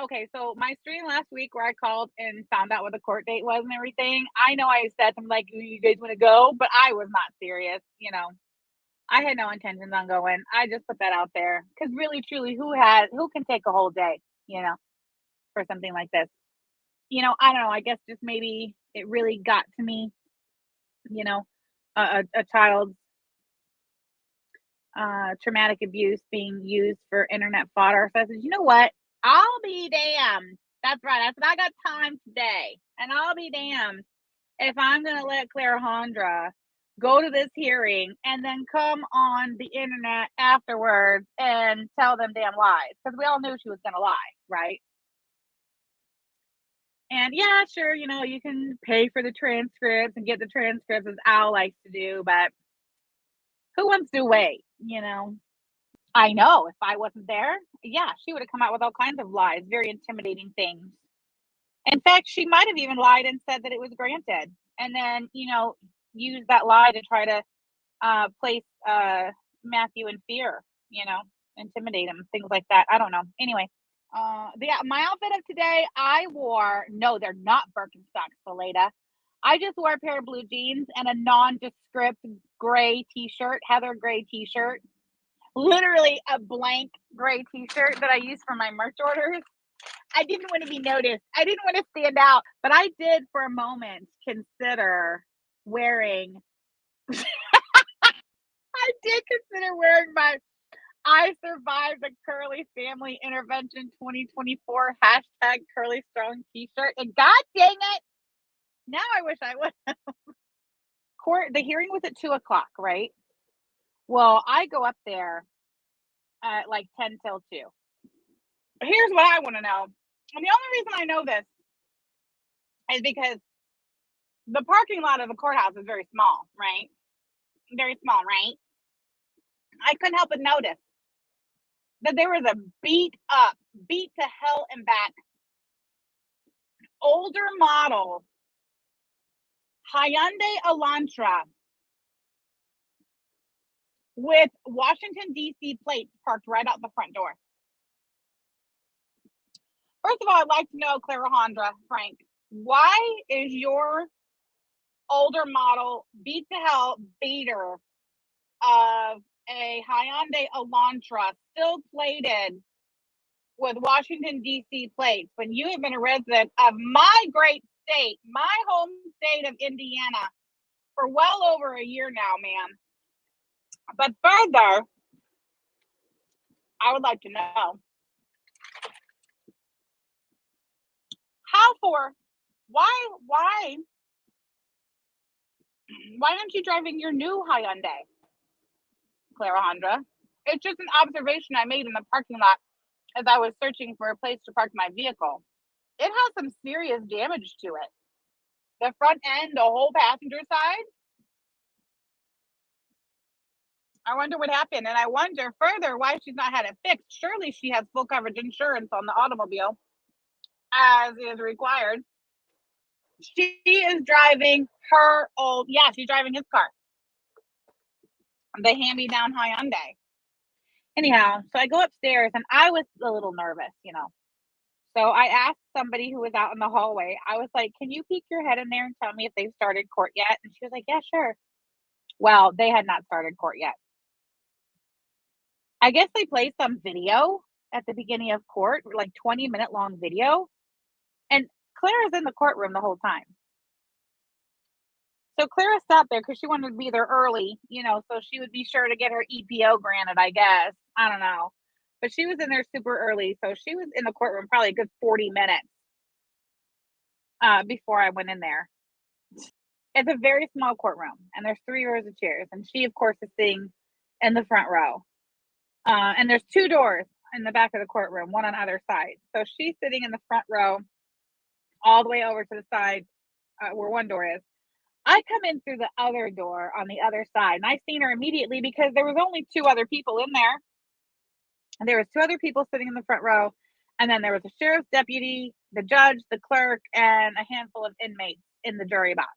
Okay, so my stream last week where I called and found out what the court date was and everything, I know I said something like, "You guys wanna go?" But I was not serious, you know? I had no intentions on going. I just put that out there because really, truly, who can take a whole day, you know, for something like this? I don't know, I guess just maybe it really got to me, you know, a child's, traumatic abuse being used for internet fodder. So I said, "You know what? I'll be damned." That's right, I said, "I got time today, and I'll be damned if I'm gonna let Clarajandra go to this hearing and then come on the internet afterwards and tell them damn lies," because we all knew she was gonna lie, right? And yeah, sure, you can pay for the transcripts and get the transcripts as Al likes to do, but who wants to wait, you know? I know if I wasn't there, yeah, she would have come out with all kinds of lies, very intimidating things. In fact, she might have even lied and said that it was granted, and then, use that lie to try to place Matthew in fear, you know, intimidate him, things like that. I don't know. Anyway, yeah, my outfit of today, I wore no, they're not Birkenstocks, Saleda. I just wore a pair of blue jeans and a nondescript gray t-shirt, heather gray t-shirt. Literally a blank gray t-shirt that I use for my merch orders. I didn't want to be noticed. I didn't want to stand out, but I did for a moment consider wearing I did consider wearing my "I survived the Curly Family Intervention 2024 hashtag Curly Strong t-shirt, and god dang it, now I wish I would. Court the hearing was at 2 o'clock, right? Well, I go up there at like 10 till 2. Here's what I want to know. And the only reason I know this is because the parking lot of the courthouse is very small, right? Very small, right? I couldn't help but notice that there was a beat up, beat to hell and back older model Hyundai Elantra with Washington, D.C. plates parked right out the front door. First of all, I'd like to know, Clarajandra, Frank, why is your older model beat to hell beater of a Hyundai Elantra still plated with Washington, D.C. plates when you have been a resident of my great state, my home state of Indiana, for well over a year now, ma'am? But further, I would like to know how for why aren't you driving your new Hyundai, Clarajandra? It's just an observation I made in the parking lot as I was searching for a place to park my vehicle. It has some serious damage to it. The front end, the whole passenger side. I wonder what happened. And I wonder further why she's not had it fixed. Surely she has full coverage insurance on the automobile, as is required. She is driving her old, yeah, she's driving his car, the hand me down Hyundai. Anyhow, so I go upstairs and I was a little nervous. So I asked somebody who was out in the hallway, I was like, "Can you peek your head in there and tell me if they've started court yet?" And she was like, "Yeah, sure." Well, they had not started court yet. I guess they played some video at the beginning of court, like 20-minute long video. And Clara's in the courtroom the whole time. So Clara sat there because she wanted to be there early, so she would be sure to get her EPO granted, I guess. I don't know. But she was in there super early. So she was in the courtroom probably a good 40 minutes before I went in there. It's a very small courtroom, and there's 3 rows of chairs. And she, of course, is sitting in the front row. And there's 2 doors in the back of the courtroom, one on either side. So she's sitting in the front row, all the way over to the side where one door is. I come in through the other door on the other side, and I seen her immediately because there was only 2 other people in there. And there was 2 other people sitting in the front row, and then there was a sheriff's deputy, the judge, the clerk, and a handful of inmates in the jury box.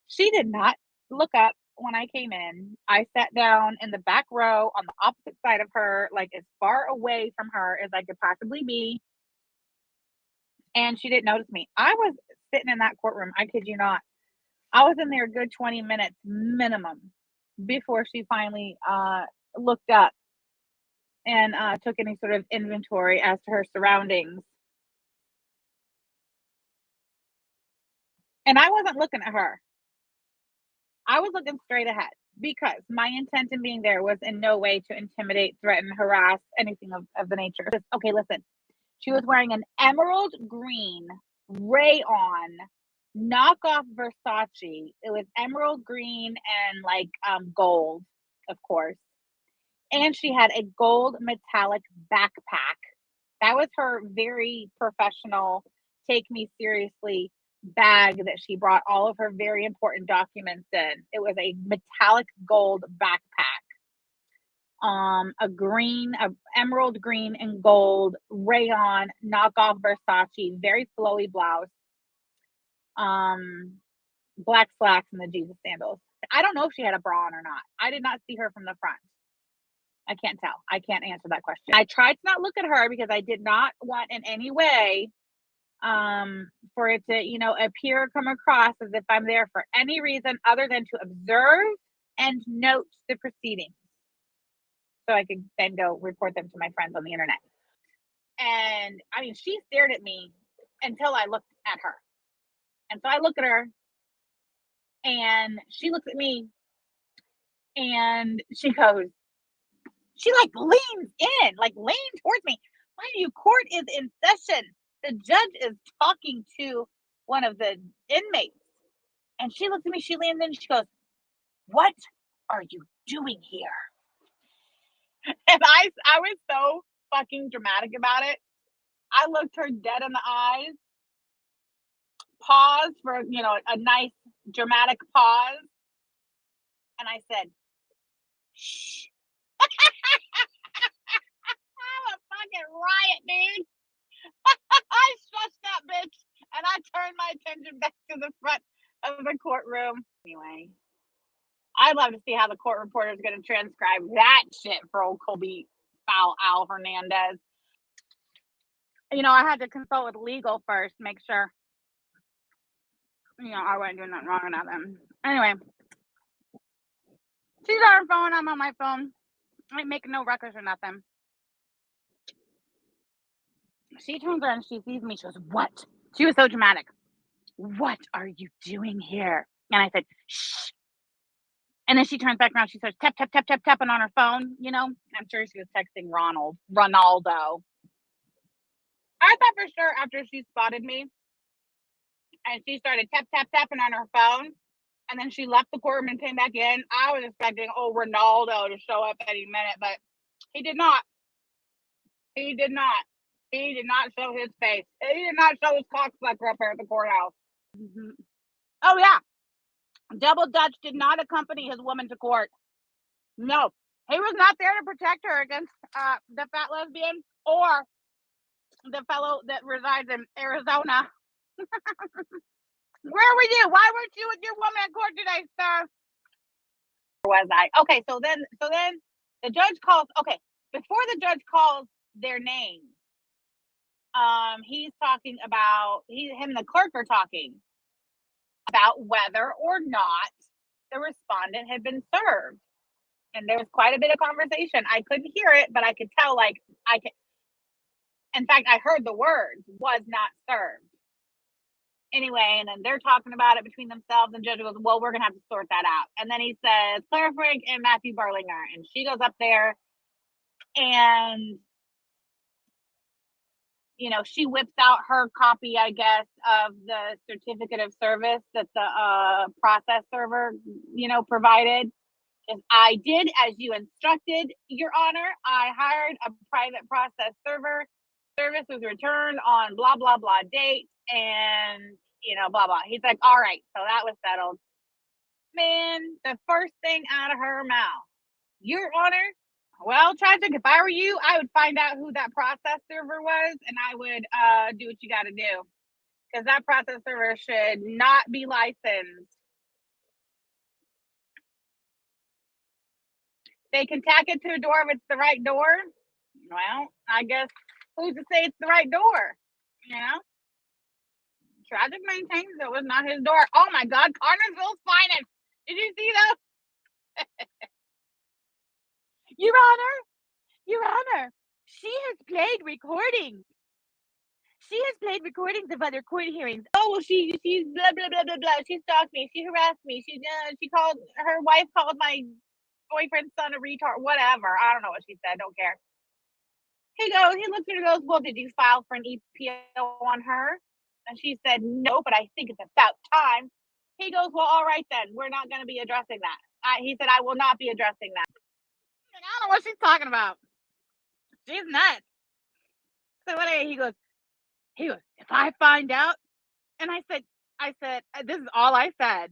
She did not look up when I came in. I sat down in the back row on the opposite side of her, like as far away from her as I could possibly be. and she didn't notice me. I was sitting in that courtroom, I kid you not. I was in there a good 20 minutes minimum before she finally looked up and took any sort of inventory as to her surroundings. And I wasn't looking at her. I was looking straight ahead because my intent in being there was in no way to intimidate, threaten, harass, anything of the nature. Okay, listen. She was wearing an emerald green rayon knockoff Versace. It was emerald green and like gold, of course. And she had a gold metallic backpack. That was her very professional, take me seriously bag that she brought all of her very important documents in. It was a metallic gold backpack. A emerald green and gold rayon knockoff Versace, very flowy blouse, black slacks, and the Jesus sandals. I don't know if she had a bra on or not. I did not see her from the front. I can't tell. I can't answer that question. I tried to not look at her because I did not want in any way for it to, appear or come across as if I'm there for any reason other than to observe and note the proceedings. So I could then go report them to my friends on the internet. And I mean, she stared at me until I looked at her. And so I look at her and she looks at me and she goes, she like leans towards me. Mind you, court is in session. The judge is talking to one of the inmates. And she looks at me, she leans in, she goes, "What are you doing here?" And I was so fucking dramatic about it. I looked her dead in the eyes, paused for, a nice dramatic pause. And I said, "Shh." I'm a fucking riot, dude. I shushed that bitch and I turned my attention back to the front of the courtroom. Anyway, I'd love to see how the court reporter is going to transcribe that shit for old Colby Foul Al Hernandez. I had to consult with legal first, make sure, I wasn't doing nothing wrong or nothing. Anyway, she's on her phone. I'm on my phone. I ain't making no records or nothing. She turns around and she sees me. She goes, "What?" She was so dramatic. "What are you doing here?" And I said, "Shh." And then she turns back around. She starts tapping on her phone. I'm sure she was texting Ronaldo. I thought for sure after she spotted me and she started tapping on her phone, and then she left the courtroom and came back in, I was expecting Ronaldo to show up any minute, but he did not. He did not. He did not show his face. He did not show his caulk-sucker up here at the courthouse. Mm-hmm. Oh, yeah. Double Dutch did not accompany his woman to court. No. He was not there to protect her against the fat lesbian or the fellow that resides in Arizona. Where were you? Why weren't you with your woman at court today, sir? Where was I? Okay, so then the judge calls. Okay, before the judge calls their names, he's talking about him and the clerk are talking about whether or not the respondent had been served. And there was quite a bit of conversation. I couldn't hear it, but I could tell, in fact, I heard the words, "was not served." Anyway, and then they're talking about it between themselves, and the judge goes, "Well, we're going to have to sort that out." And then he says, "Clara Frank and Matthew Berlinger." And she goes up there and, she whips out her copy, I guess, of the certificate of service that the process server, provided. "I did as you instructed, Your Honor. I hired a private process server. Service was returned on blah, blah, blah date, and, blah, blah." He's like, "All right, so that was settled." Man, the first thing out of her mouth, "Your Honor, well, Tragic, if I were you, I would find out who that process server was, and I would do what you got to do. Because that process server should not be licensed. They can tack it to a door if it's the right door. Well, I guess who's to say it's the right door? Tragic maintains it was not his door. Oh my God, CAWN-ersville's finest. Did you see that? Your Honor, she has played recordings. She has played recordings of other court hearings. Oh, well, she's blah blah blah blah blah. She stalked me. She harassed me. She called her wife called my boyfriend's son a retard. Whatever. I don't know what she said. Don't care. He looks at her and goes, well, did you file for an EPO on her? And she said, no, but I think it's about time. He goes, well, all right then. We're not going to be addressing that. He said, I will not be addressing that. And I don't know what she's talking about. She's nuts. So anyway, he goes, if I find out, and I said, this is all I said.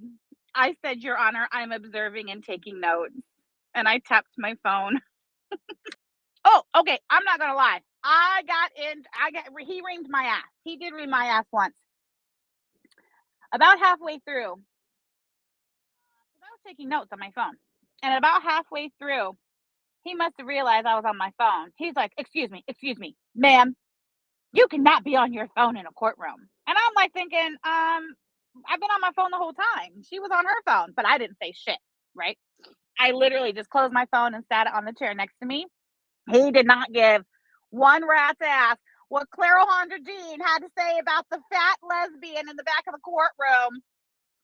I said, Your Honor, I'm observing and taking notes. And I tapped my phone. Oh, okay. I'm not going to lie. He reamed my ass. He did ream my ass once. About halfway through, I was taking notes on my phone. And about halfway through, he must have realized I was on my phone. He's like, excuse me, ma'am, you cannot be on your phone in a courtroom. And I'm like thinking, I've been on my phone the whole time. She was on her phone, but I didn't say shit, right? I literally just closed my phone and sat on the chair next to me. He did not give one rat's ass what Clarajandra had to say about the fat lesbian in the back of the courtroom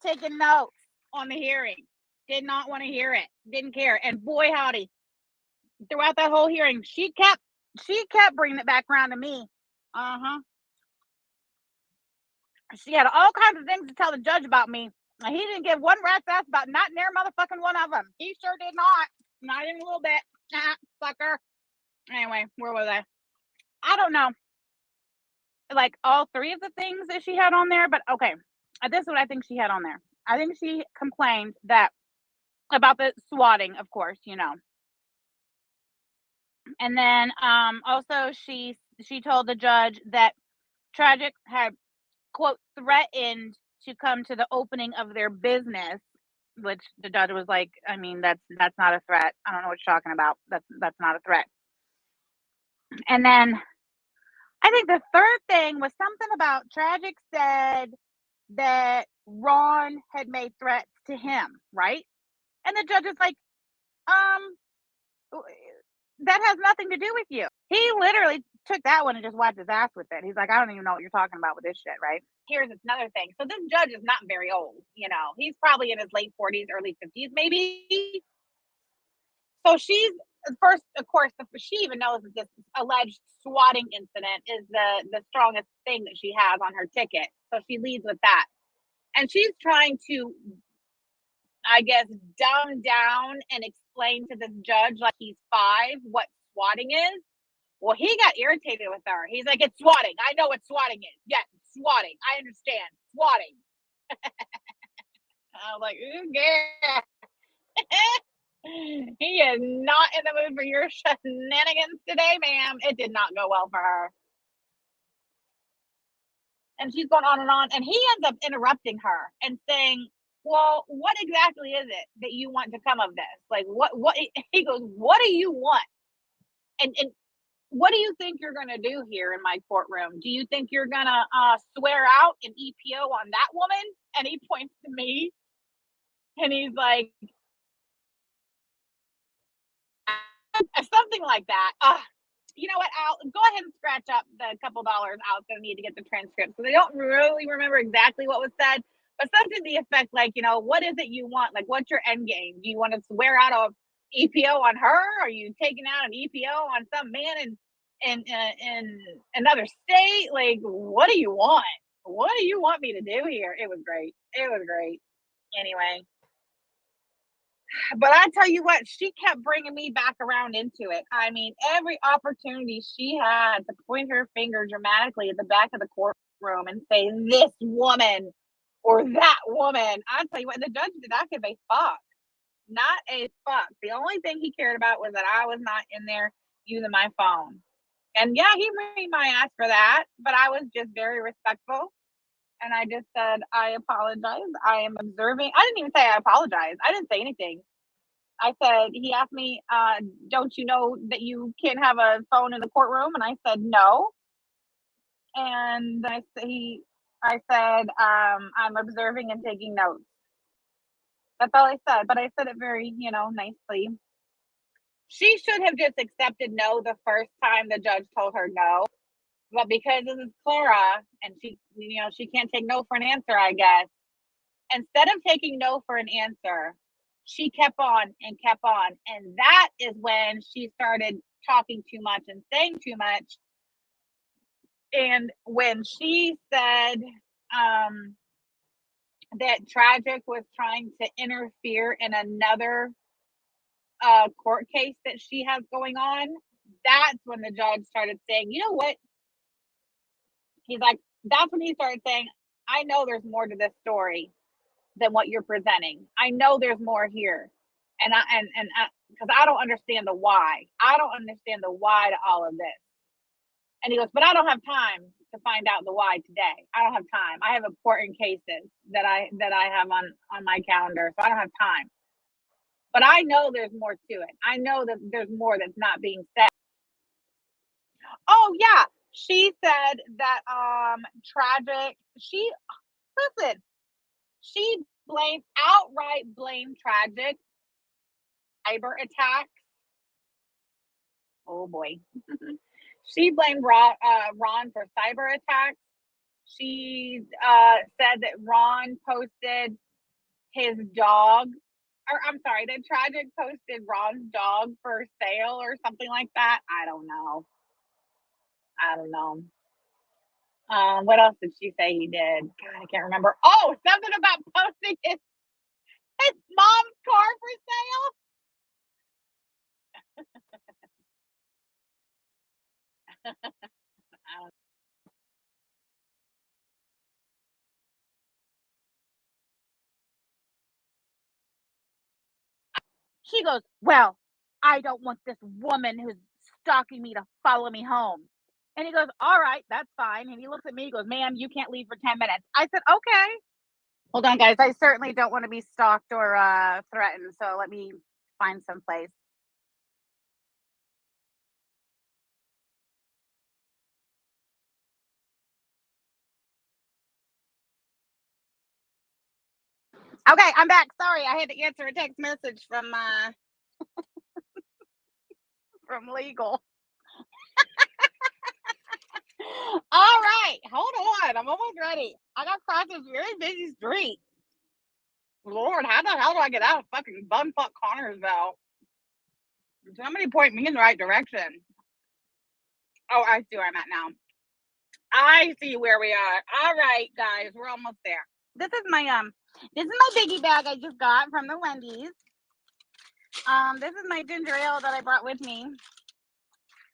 taking notes on the hearing. Did not want to hear it. Didn't care. And boy, howdy, throughout that whole hearing, she kept bringing it back around to me. She had all kinds of things to tell the judge about me. And he didn't give one rat's ass about not near motherfucking one of them. He sure did not. Not even a little bit. Fucker. Anyway, where was I? I don't know. Like all three of the things that she had on there, but okay. This is what I think she had on there. I think she complained that about the swatting, of course, you know. And then also she told the judge that Tragic had, quote, threatened to come to the opening of their business, which the judge was like, I mean, that's not a threat. I don't know what you're talking about. That's not a threat. And then I think the third thing was something about Tragic said that Ron had made threats to him, right? And the judge is like, that has nothing to do with you. He literally took that one and just wiped his ass with it. He's like, I don't even know what you're talking about with this shit, right? Here's another thing. So this judge is not very old, you know. He's probably in his late 40s, early 50s, maybe. So she's first, of course, she even knows that this alleged swatting incident is the strongest thing that she has on her ticket. So she leads with that. And she's trying to, I guess, dumb down and explain to this judge like he's 5 what swatting is. Well, he got irritated with her. He's like, it's swatting. I know what swatting is. Yes, swatting. I understand. Swatting. I was like, ooh, yeah. He is not in the mood for your shenanigans today, ma'am. It did not go well for her. And she's going on. And he ends up interrupting her and saying, well, what exactly is it that you want to come of this? Like, what, he goes, what do you want? And what do you think you're going to do here in my courtroom? Do you think you're going to swear out an EPO on that woman? And he points to me and he's like, something like that. You know what? I'll go ahead and scratch up the couple dollars I was going to need to get the transcript. So they don't really remember exactly what was said, but something to the effect like, you know, what is it you want? Like, what's your end game? Do you want to swear out a EPO on her? Are you taking out an EPO on some man in another state? Like, what do you want? What do you want me to do here? It was great. It was great. Anyway. But I tell you what, she kept bringing me back around into it. I mean, every opportunity she had to point her finger dramatically at the back of the courtroom and say, this woman or that woman. I tell you what, the judge did not give a fuck. Not a fuck. The only thing he cared about was that I was not in there using my phone. And yeah, he reamed my ass for that, but I was just very respectful. And I just said, I apologize. I am observing. I didn't even say I apologize. I didn't say anything. I said, he asked me, don't you know that you can't have a phone in the courtroom? And I said, no. And I said, I'm observing and taking notes. That's all I said, but I said it very, nicely. She should have just accepted no the first time the judge told her no. But because this is Clara and she can't take no for an answer, I guess. Instead of taking no for an answer, she kept on and kept on. And that is when she started talking too much and saying too much. And when she said that Tragic was trying to interfere in another court case that she has going on, that's when the judge started saying, you know what? He's like, that's when he started saying, I know there's more to this story than what you're presenting. I know there's more here. Because I don't understand the why. I don't understand the why to all of this. And he goes, but I don't have time to find out the why today. I don't have time. I have important cases that I have on my calendar, so I don't have time. But I know there's more to it. I know that there's more that's not being said. Oh yeah, she said that Tragic. She outright blamed Tragic cyber attacks. Oh boy. She blamed Ron for cyber attacks. She said that Ron posted his dog, or I'm sorry, that Tragic posted Ron's dog for sale or something like that. I don't know. What else did she say he did? God, I can't remember. Oh, something about posting his mom's car for sale. She goes, well, I don't want this woman who's stalking me to follow me home. And he goes, all right, that's fine. And he looks at me, he goes, ma'am, you can't leave for 10 minutes. I said, okay. Hold on, guys. I certainly don't want to be stalked or threatened. So let me find some place. Okay, I'm back. Sorry, I had to answer a text message from from legal. All right, hold on. I'm almost ready. I got crossed this very busy street. Lord, how the hell do I get out of fucking bumfuck CAWN-ersville? Somebody point me in the right direction. Oh, I see where I'm at now. I see where we are. All right, guys, we're almost there. This is my Biggie Bag I just got from the Wendy's. This is my ginger ale that I brought with me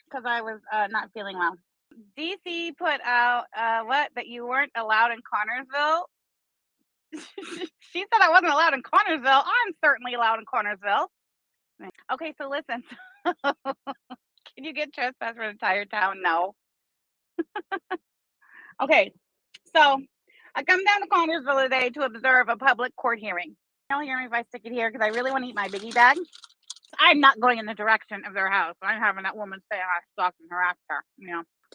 because I was not feeling well. DC put out that you weren't allowed in CAWN-ersville. She said I wasn't allowed in CAWN-ersville. I'm certainly allowed in CAWN-ersville. Okay, so listen. Can you get trespass for an entire town? No. Okay, so I come down to CAWN-ersville today to observe a public court hearing. You'll hear me if I stick it here because I really want to eat my Biggie Bag. I'm not going in the direction of their house. I'm having that woman say I stalked and harassed her.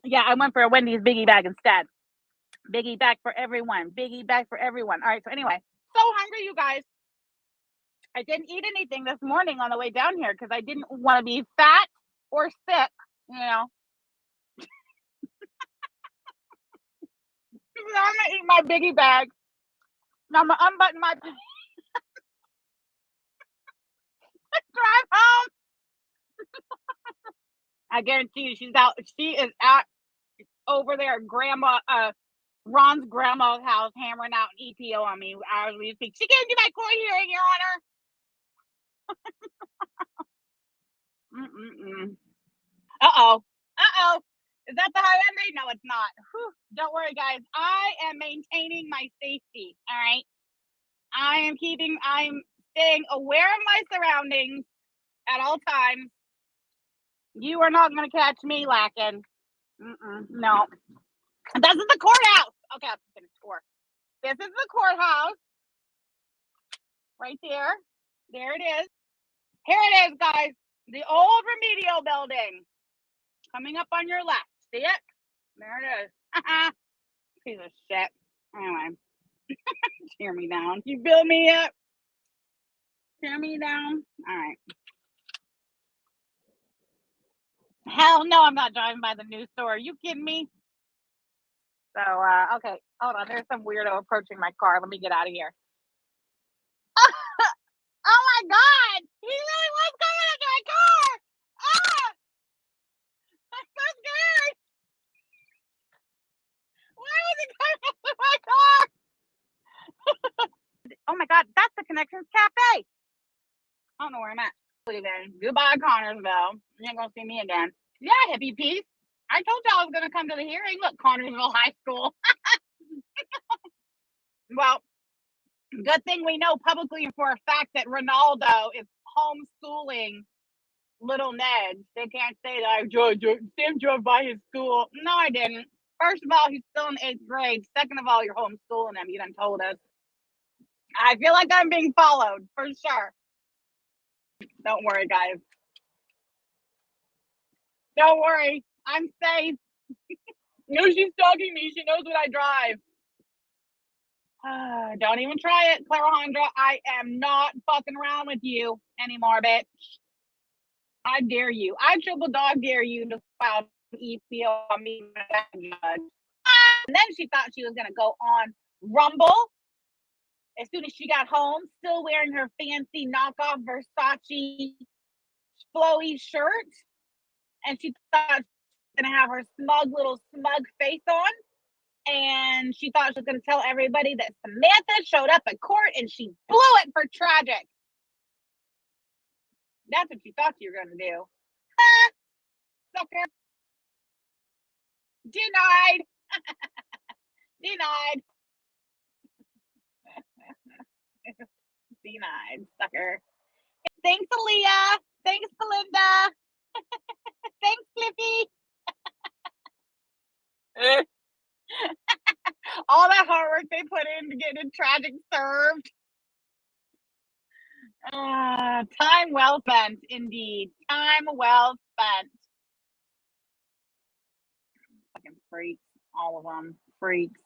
Yeah, I went for a Wendy's Biggie Bag instead. Biggie Bag for everyone. Biggie Bag for everyone. All right, so anyway, so hungry, you guys. I didn't eat anything this morning on the way down here because I didn't want to be fat or sick, I'm gonna eat my Biggie Bag. Now I'm gonna unbutton my drive home. I guarantee you, she's out. She is at over there at Ron's grandma's house, hammering out an EPO on me as we speak. She came to my court hearing, Your Honor. Uh-oh. Is that the high end? No, it's not. Whew. Don't worry, guys. I am maintaining my safety. All right. I'm staying aware of my surroundings at all times. You are not going to catch me lacking. No. This is the courthouse. Okay, I'm going to score. This is the courthouse. Right there. There it is. Here it is, guys. The old remedial building. Coming up on your left. See it? There it is. Piece of shit. Anyway, tear me down. You build me up. Tear me down. All right. Hell no, I'm not driving by the new store. Are you kidding me? So, okay, hold on. There's some weirdo approaching my car. Let me get out of here. Oh my God! He really was coming into my car! Ah! I'm so scared! Why was he coming into my car? Oh my God, that's the Connections Cafe. I don't know where I'm at. Goodbye, CAWN-ersville. You ain't gonna see me again. Yeah, hippie piece. I told you I was gonna come to the hearing. Look, CAWN-ersville High School. Well, good thing we know publicly for a fact that Ronaldo is homeschooling little Ned. They can't say that Sam drove by his school. No, I didn't. First of all, he's still in 8th grade. Second of all, you're homeschooling him. You done told us. I feel like I'm being followed for sure. Don't worry, guys. Don't worry. I'm safe. No, she's stalking me. She knows what I drive. Don't even try it, Clarajandra. I am not fucking around with you anymore, bitch. I dare you. I triple dog dare you to file an EPO on me. And then she thought she was going to go on Rumble as soon as she got home, still wearing her fancy knockoff Versace flowy shirt. And she thought she was going to have her smug face on. And she thought she was going to tell everybody that Samantha showed up at court and she blew it for tragic. That's what you thought you were going to do. Sucker. Denied. Denied. Denied, sucker. Thanks, Aaliyah. Thanks, Belinda. Thanks, Cliffy. All that hard work they put in to get a tragic served. Time well spent, indeed. Time well spent. Fucking freaks, all of them. Freaks.